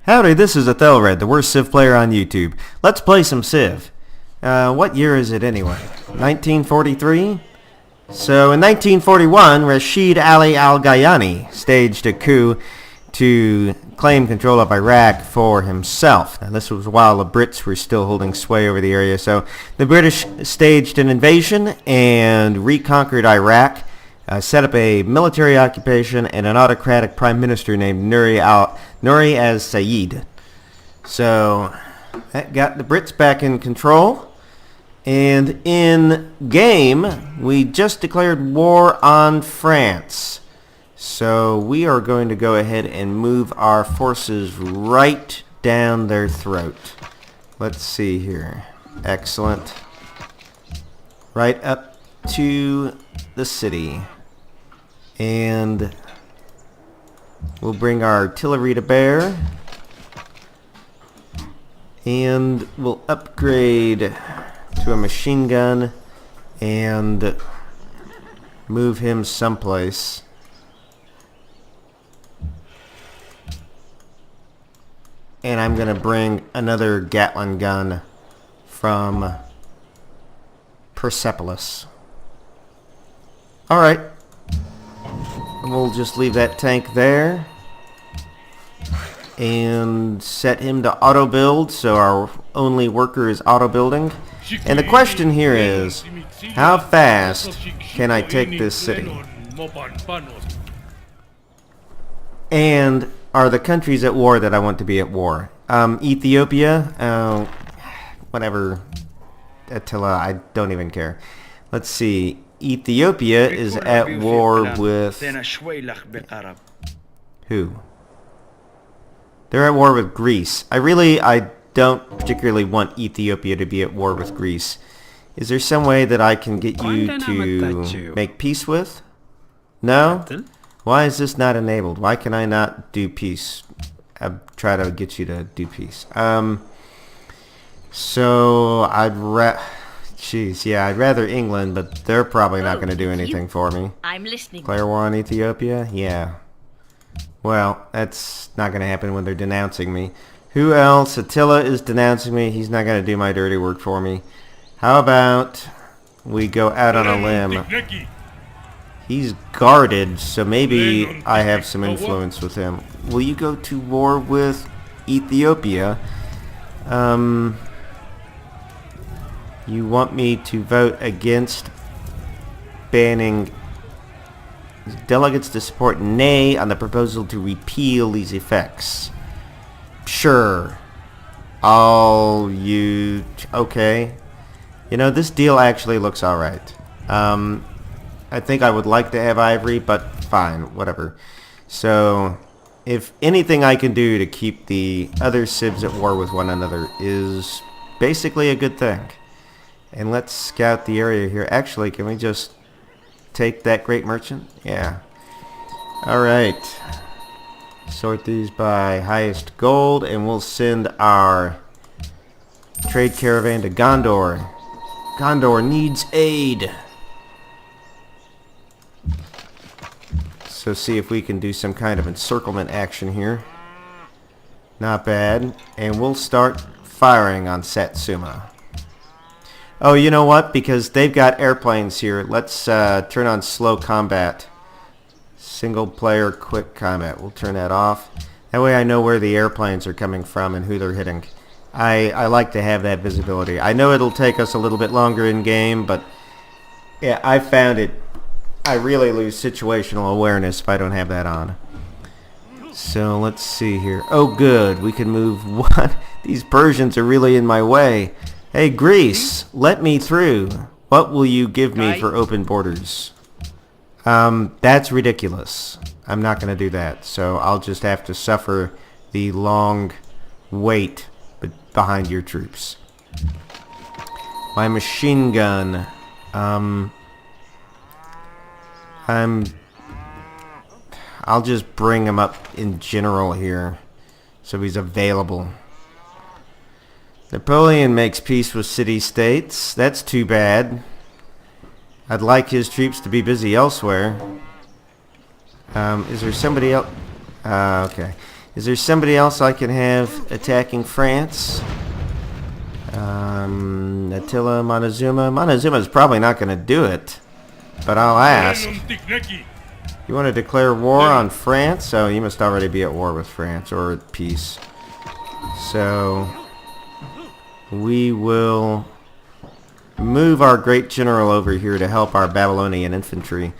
Howdy, this is Ethelred, the worst Civ player on YouTube. Let's play some Civ. What year is it anyway? 1943? So in 1941, Rashid Ali al-Ghayani staged a coup to claim control of Iraq for himself. Now this was while the Brits were still holding sway over the area. So the British staged an invasion and reconquered Iraq, set up a military occupation and an autocratic prime minister named Nuri as-Sayyid. So that got the Brits back in control. And in game, we just declared war on France. So we are going to go ahead and move our forces right down their throat. Let's see here. Excellent. Right up to the city. And we'll bring our artillery to bear. And we'll upgrade to a machine gun and move him someplace. And I'm going to bring another Gatling gun from Persepolis. Alright. We'll just leave that tank there. And set him to auto build, so our only worker is auto building. And the question here is, how fast can I take this city? And are the countries at war that I want to be at war? Ethiopia, whatever, Attila, I don't even care. Let's see, Ethiopia is at war with who? They're at war with Greece. I don't particularly want Ethiopia to be at war with Greece. Is there some way that I can get you to make peace with? No? Why is this not enabled? Why can I not do peace? I'll try to get you to do peace. So I'd rather England, but they're probably not going to do anything for me. I'm listening. Declare war on Ethiopia? Yeah. Well, that's not going to happen when they're denouncing me. Who else? Attila is denouncing me. He's not going to do my dirty work for me. How about we go out on a limb? He's guarded, so maybe I have some influence with him. Will you go to war with Ethiopia? You want me to vote against banning delegates to support nay on the proposal to repeal these effects. Sure. Okay. You know, this deal actually looks alright. I think I would like to have ivory, but fine, whatever. So, if anything I can do to keep the other civs at war with one another is basically a good thing. And let's scout the area here. Actually, can we just take that great merchant? Yeah. Alright. Sort these by highest gold, and we'll send our trade caravan to Gondor. Gondor needs aid. So see if we can do some kind of encirclement action here. Not bad. And we'll start firing on Satsuma. Oh, you know what? Because they've got airplanes here, let's turn on slow combat. Single player quick combat. We'll turn that off. That way I know where the airplanes are coming from and who they're hitting. I like to have that visibility. I know it'll take us a little bit longer in game, but yeah, I found it. I really lose situational awareness if I don't have that on. So let's see here. Oh good, we can move one. These Persians are really in my way. Hey Greece, let me through. What will you give me for open borders? That's ridiculous. I'm not going to do that. So I'll just have to suffer the long wait behind your troops. My machine gun. I'll just bring him up in general here, so he's available. Napoleon makes peace with city-states. That's too bad. I'd like his troops to be busy elsewhere. Is there somebody else? Okay. Is there somebody else I can have attacking France? Attila, Montezuma. Montezuma's probably not going to do it, but I'll ask. You want to declare war on France? Oh, you must already be at war with France, or at peace. So, we will move our great general over here to help our Babylonian infantry.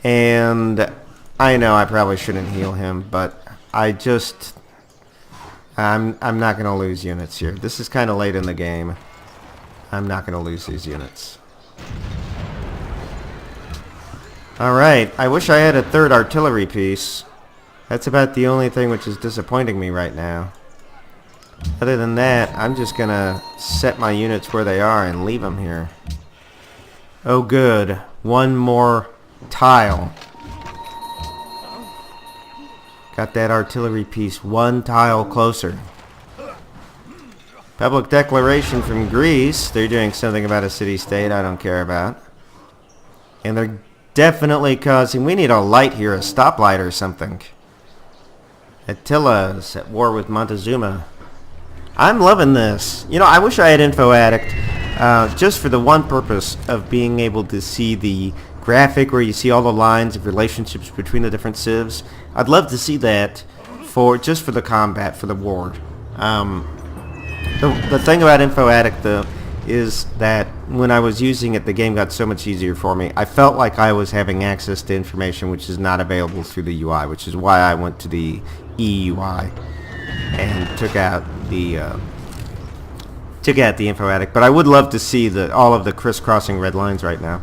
And I know I probably shouldn't heal him, but I'm not going to lose units here. This is kind of late in the game. I'm not going to lose these units. Alright, I wish I had a third artillery piece. That's about the only thing which is disappointing me right now. Other than that, I'm just going to set my units where they are and leave them here. Oh good, one more tile. Got that artillery piece one tile closer. Public declaration from Greece. They're doing something about a city-state I don't care about. And they're definitely causing... We need a light here, a stoplight or something. Attila's at war with Montezuma. I'm loving this. You know, I wish I had Info Addict just for the one purpose of being able to see the graphic where you see all the lines of relationships between the different civs. I'd love to see that just for the combat, for the war. The thing about Info Addict, though, is that when I was using it, the game got so much easier for me. I felt like I was having access to information which is not available through the UI, which is why I went to the EUI and took out the Info Addict. But I would love to see all of the crisscrossing red lines right now.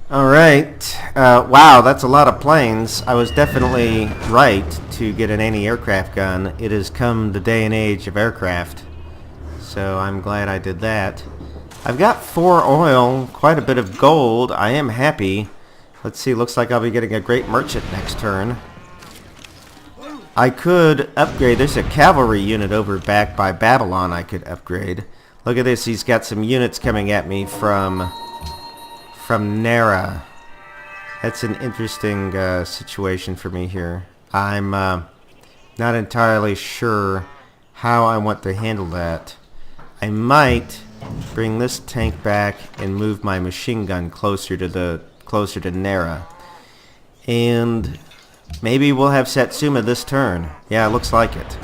Alright, wow, that's a lot of planes. I was definitely right to get an anti-aircraft gun. It has come the day and age of aircraft, so I'm glad I did that. I've got 4 oil, quite a bit of gold. I am happy. Let's see, looks like I'll be getting a great merchant next turn. I could upgrade. There's a cavalry unit over back by Babylon I could upgrade. Look at this, he's got some units coming at me from Nara. That's an interesting situation for me here. I'm not entirely sure how I want to handle that. I might bring this tank back and move my machine gun closer to Nara. And maybe we'll have Satsuma this turn. Yeah, it looks like it.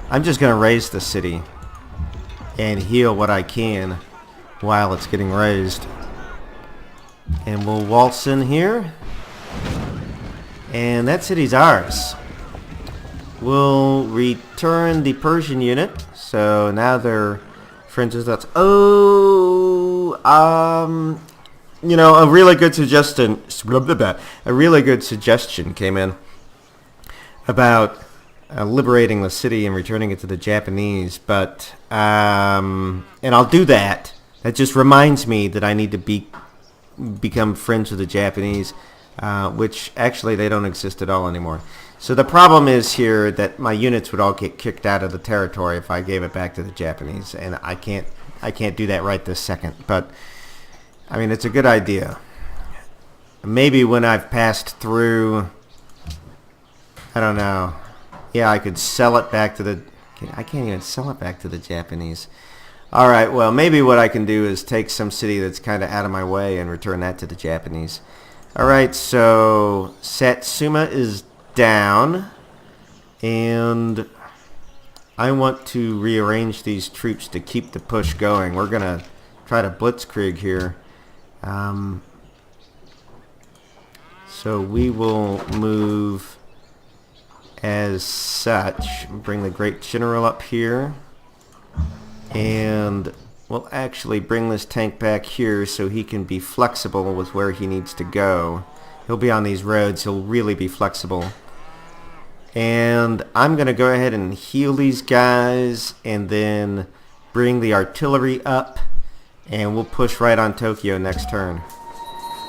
I'm just going to raise the city and heal what I can while it's getting raised. And we'll waltz in here. And that city's ours. We'll return the Persian unit. So now they're friends with us. Oh, you know, a really good suggestion. A really good suggestion came in about liberating the city and returning it to the Japanese. But and I'll do that. That just reminds me that I need to become friends with the Japanese, which actually they don't exist at all anymore. So the problem is here that my units would all get kicked out of the territory if I gave it back to the Japanese, and I can't do that right this second. But I mean, it's a good idea. Maybe when I've passed through, I don't know. Yeah, I could sell it back to the... I can't even sell it back to the Japanese. Alright, well, maybe what I can do is take some city that's kind of out of my way and return that to the Japanese. Alright, so Satsuma is down. And I want to rearrange these troops to keep the push going. We're going to try to blitzkrieg here. So we will move as such. Bring the Great General up here. And we'll actually bring this tank back here so he can be flexible with where he needs to go. He'll be on these roads. He'll really be flexible. And I'm going to go ahead and heal these guys and then bring the artillery up. And we'll push right on Tokyo next turn.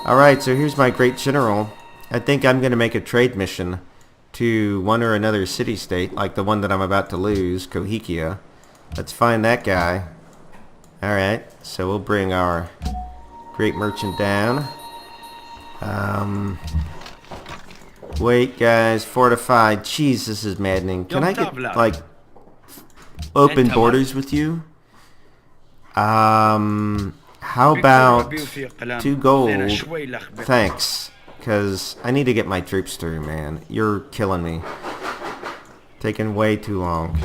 Alright, so here's my Great General. I think I'm going to make a trade mission to one or another city-state, like the one that I'm about to lose, Kohikia. Let's find that guy. Alright, so we'll bring our great merchant down. Wait, guys. Fortified. Jeez, this is maddening. Can I get, like, open borders with you? How about 2 gold? Thanks. Because I need to get my troops through, man. You're killing me. Taking way too long.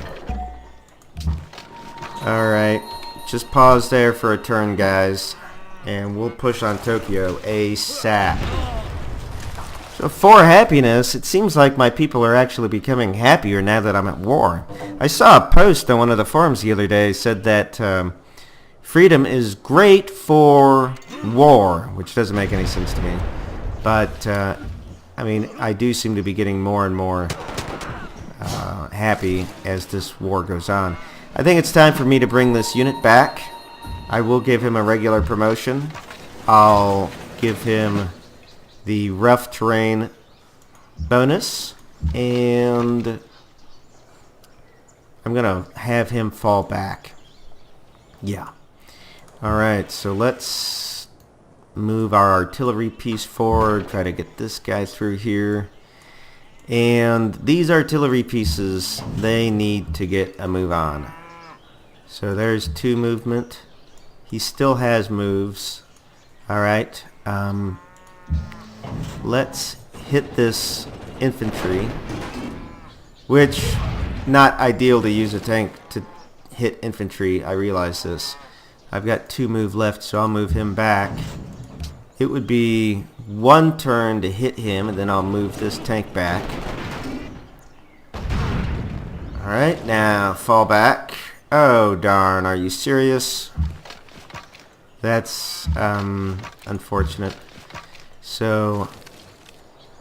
Alright. Just pause there for a turn, guys. And we'll push on Tokyo ASAP. So for happiness, it seems like my people are actually becoming happier now that I'm at war. I saw a post on one of the forums the other day said that freedom is great for war, which doesn't make any sense to me. But, I mean, I do seem to be getting more and more happy as this war goes on. I think it's time for me to bring this unit back. I will give him a regular promotion. I'll give him the rough terrain bonus, and I'm gonna have him fall back. Yeah. Alright, so let's move our artillery piece forward, try to get this guy through here. And these artillery pieces, they need to get a move on. So there's 2 movement. He still has moves. Alright, let's hit this infantry, which, not ideal to use a tank to hit infantry, I realize this. I've got 2 move left, so I'll move him back. It would be 1 turn to hit him, and then I'll move this tank back. Alright, now fall back. Oh darn, are you serious? That's unfortunate. So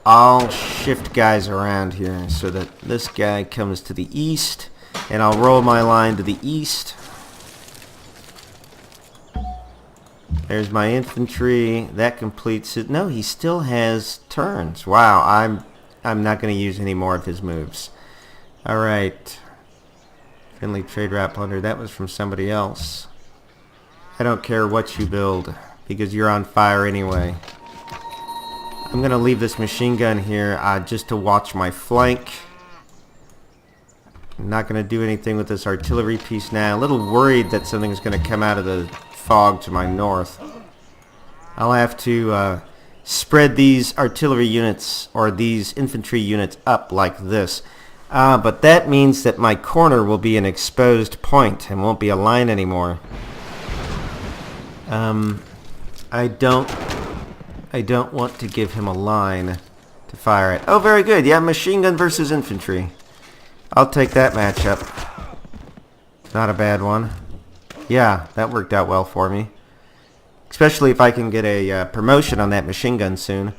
I'll shift guys around here so that this guy comes to the east, and I'll roll my line to the east. There's my infantry. That completes it. No, he still has turns. Wow, I'm not going to use any more of his moves. All right. Friendly trade route plunder. That was from somebody else. I don't care what you build because you're on fire anyway. I'm going to leave this machine gun here just to watch my flank. I'm not going to do anything with this artillery piece now. A little worried that something's going to come out of the fog to my north. I'll have to spread these artillery units or these infantry units up like this. But that means that my corner will be an exposed point and won't be a line anymore. I don't want to give him a line to fire at. Oh, very good. Yeah, machine gun versus infantry. I'll take that matchup. Not a bad one. Yeah, that worked out well for me. Especially if I can get a promotion on that machine gun soon.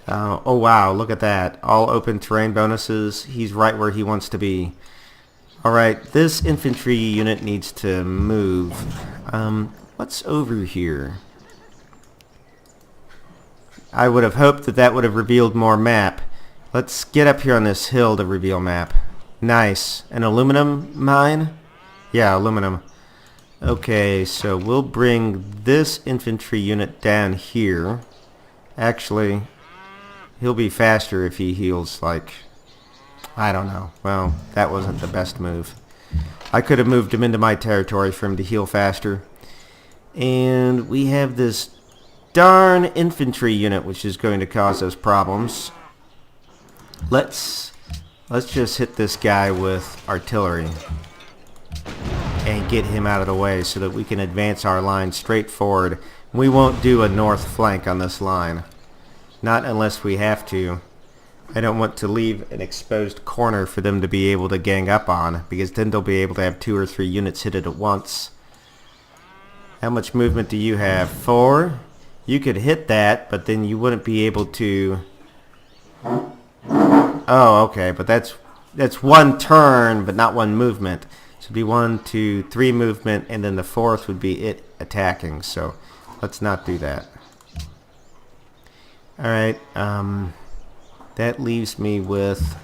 Oh wow, look at that. All open terrain bonuses. He's right where he wants to be. Alright, this infantry unit needs to move. What's over here? I would have hoped that that would have revealed more map. Let's get up here on this hill to reveal map. Nice. An aluminum mine? Yeah, aluminum. Okay, so we'll bring this infantry unit down here. Actually, he'll be faster if he heals, like, I don't know. Well, that wasn't the best move. I could have moved him into my territory for him to heal faster. And we have this darn infantry unit which is going to cause us problems. Let's just hit this guy with artillery and get him out of the way so that we can advance our line straight forward. We won't do a north flank on this line. Not unless we have to. I don't want to leave an exposed corner for them to be able to gang up on, because then they'll be able to have 2 or 3 units hit it at once. How much movement do you have? 4? You could hit that, but then you wouldn't be able to... Oh, okay, but that's 1 turn, but not 1 movement. So it'd be 1, 2, 3 movement, and then the 4th would be it attacking. So let's not do that. Alright, that leaves me with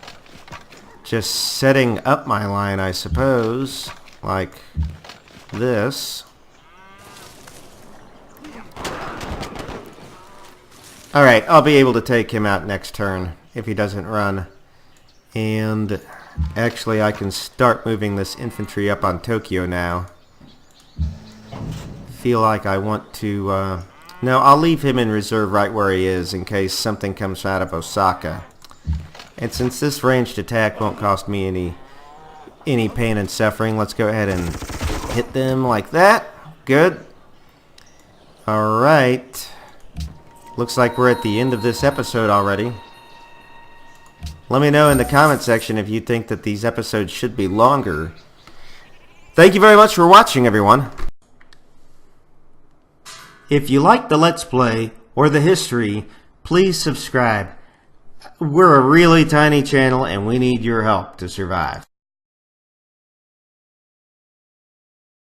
just setting up my line, I suppose, like this. Alright, I'll be able to take him out next turn if he doesn't run. And actually I can start moving this infantry up on Tokyo now. Feel like I want to... no, I'll leave him in reserve right where he is in case something comes out of Osaka. And since this ranged attack won't cost me any pain and suffering, let's go ahead and hit them like that. Good. Alright. Looks like we're at the end of this episode already. Let me know in the comment section if you think that these episodes should be longer. Thank you very much for watching, everyone. If you like the Let's Play or the history, please subscribe. We're a really tiny channel and we need your help to survive.